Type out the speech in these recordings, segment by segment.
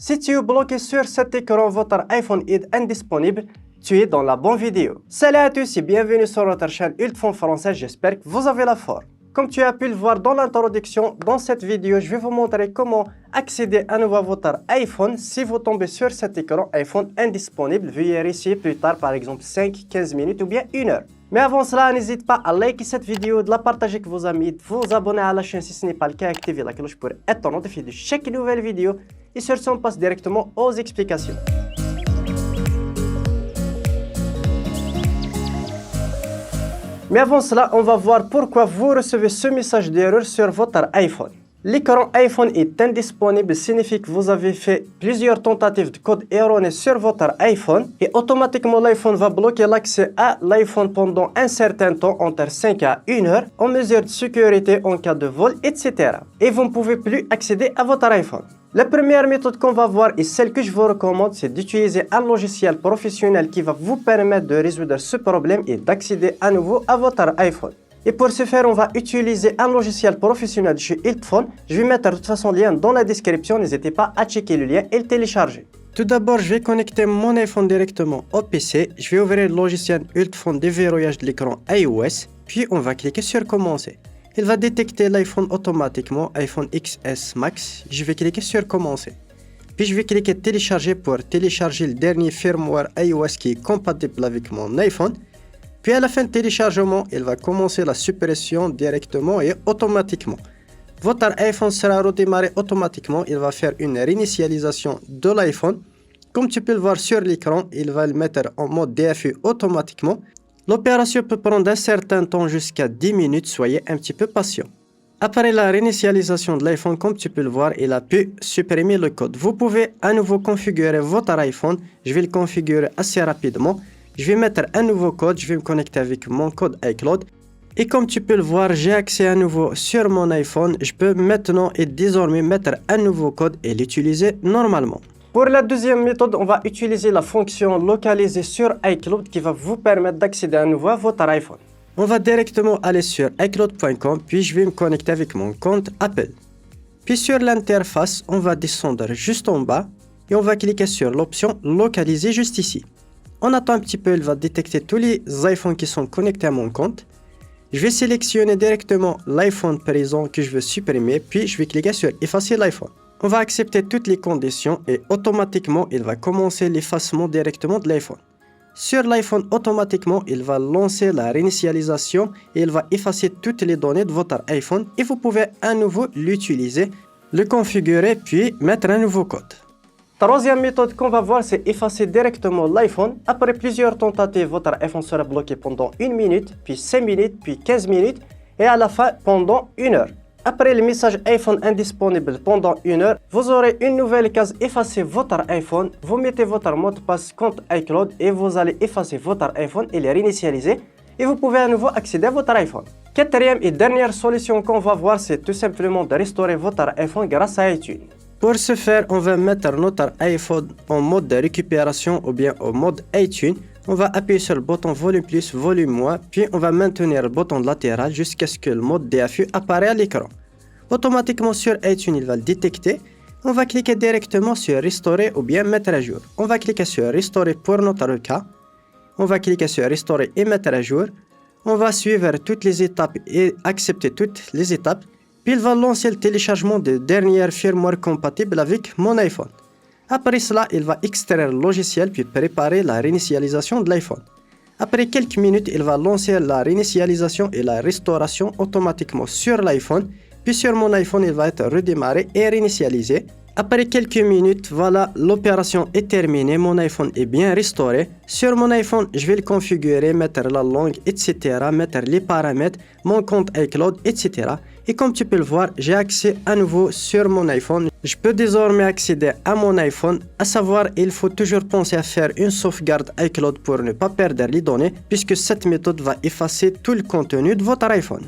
Si tu es bloqué sur cet écran, votre iPhone est indisponible, tu es dans la bonne vidéo. Salut à tous et bienvenue sur notre chaîne Ultfon Français, j'espère que vous avez la forme. Comme tu as pu le voir dans l'introduction, dans cette vidéo, je vais vous montrer comment accéder à nouveau à votre iPhone si vous tombez sur cet écran iPhone indisponible. Veuillez réessayer plus tard, par exemple 5-15 minutes ou bien 1 heure. Mais avant cela, n'hésite pas à liker cette vidéo, de la partager avec vos amis, de vous abonner à la chaîne si ce n'est pas le cas, activer la cloche pour être notifié de chaque nouvelle vidéo. Et sur ce, on passe directement aux explications. Mais avant cela, on va voir pourquoi vous recevez ce message d'erreur sur votre iPhone. L'écran iPhone est indisponible signifie que vous avez fait plusieurs tentatives de code erroné sur votre iPhone et automatiquement l'iPhone va bloquer l'accès à l'iPhone pendant un certain temps, entre 5 à 1 heure, en mesure de sécurité en cas de vol, etc. Et vous ne pouvez plus accéder à votre iPhone. La première méthode qu'on va voir et celle que je vous recommande, c'est d'utiliser un logiciel professionnel qui va vous permettre de résoudre ce problème et d'accéder à nouveau à votre iPhone. Et pour ce faire, on va utiliser un logiciel professionnel de chez Ultfon. Je vais mettre de toute façon le lien dans la description, n'hésitez pas à checker le lien et le télécharger. Tout d'abord, je vais connecter mon iPhone directement au PC. Je vais ouvrir le logiciel Ultfon déverrouillage de l'écran iOS, puis on va cliquer sur Commencer. Il va détecter l'iPhone automatiquement, iPhone XS Max. Je vais cliquer sur Commencer. Puis je vais cliquer Télécharger pour télécharger le dernier firmware iOS qui est compatible avec mon iPhone. Puis à la fin de téléchargement, il va commencer la suppression directement et automatiquement. Votre iPhone sera redémarré automatiquement. Il va faire une réinitialisation de l'iPhone. Comme tu peux le voir sur l'écran, il va le mettre en mode DFU automatiquement. L'opération peut prendre un certain temps jusqu'à 10 minutes, soyez un petit peu patient. Après la réinitialisation de l'iPhone, comme tu peux le voir, il a pu supprimer le code. Vous pouvez à nouveau configurer votre iPhone. Je vais le configurer assez rapidement. Je vais mettre un nouveau code, je vais me connecter avec mon code iCloud. Et comme tu peux le voir, j'ai accès à nouveau sur mon iPhone. Je peux maintenant et désormais mettre un nouveau code et l'utiliser normalement. Pour la deuxième méthode, on va utiliser la fonction localisée sur iCloud qui va vous permettre d'accéder à nouveau à votre iPhone. On va directement aller sur iCloud.com, puis je vais me connecter avec mon compte Apple. Puis sur l'interface, on va descendre juste en bas et on va cliquer sur l'option localiser juste ici. On attend un petit peu, il va détecter tous les iPhones qui sont connectés à mon compte. Je vais sélectionner directement l'iPhone présent que je veux supprimer, puis je vais cliquer sur effacer l'iPhone. On va accepter toutes les conditions et automatiquement, il va commencer l'effacement directement de l'iPhone. Sur l'iPhone, automatiquement, il va lancer la réinitialisation et il va effacer toutes les données de votre iPhone et vous pouvez à nouveau l'utiliser, le configurer puis mettre un nouveau code. Troisième méthode qu'on va voir, c'est effacer directement l'iPhone. Après plusieurs tentatives, votre iPhone sera bloqué pendant 1 minute, puis 5 minutes, puis 15 minutes et à la fin pendant 1 heure. Après le message iPhone indisponible pendant 1 heure, vous aurez une nouvelle case effacer votre iPhone. Vous mettez votre mot de passe compte iCloud et vous allez effacer votre iPhone et le réinitialiser. Et vous pouvez à nouveau accéder à votre iPhone. Quatrième et dernière solution qu'on va voir, c'est tout simplement de restaurer votre iPhone grâce à iTunes. Pour ce faire, on va mettre notre iPhone en mode de récupération ou bien au mode iTunes. On va appuyer sur le bouton volume plus, volume moins, puis on va maintenir le bouton latéral jusqu'à ce que le mode DFU apparaisse à l'écran. Automatiquement sur iTunes, il va le détecter. On va cliquer directement sur restaurer ou bien mettre à jour. On va cliquer sur restaurer pour notre cas. On va cliquer sur restaurer et mettre à jour. On va suivre toutes les étapes et accepter toutes les étapes. Puis il va lancer le téléchargement de dernière firmware compatible avec mon iPhone. Après cela, il va extraire le logiciel puis préparer la réinitialisation de l'iPhone. Après quelques minutes, il va lancer la réinitialisation et la restauration automatiquement sur l'iPhone. Puis sur mon iPhone, il va être redémarré et réinitialisé. Après quelques minutes, voilà, l'opération est terminée, mon iPhone est bien restauré. Sur mon iPhone, je vais le configurer, mettre la langue, etc., mettre les paramètres, mon compte iCloud, etc. Et comme tu peux le voir, j'ai accès à nouveau sur mon iPhone. Je peux désormais accéder à mon iPhone, à savoir, il faut toujours penser à faire une sauvegarde iCloud pour ne pas perdre les données, puisque cette méthode va effacer tout le contenu de votre iPhone.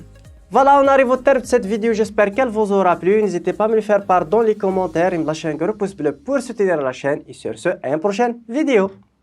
Voilà, on arrive au terme de cette vidéo, j'espère qu'elle vous aura plu. N'hésitez pas à me le faire part dans les commentaires et me lâcher un gros pouce bleu pour soutenir la chaîne. Et sur ce, à une prochaine vidéo.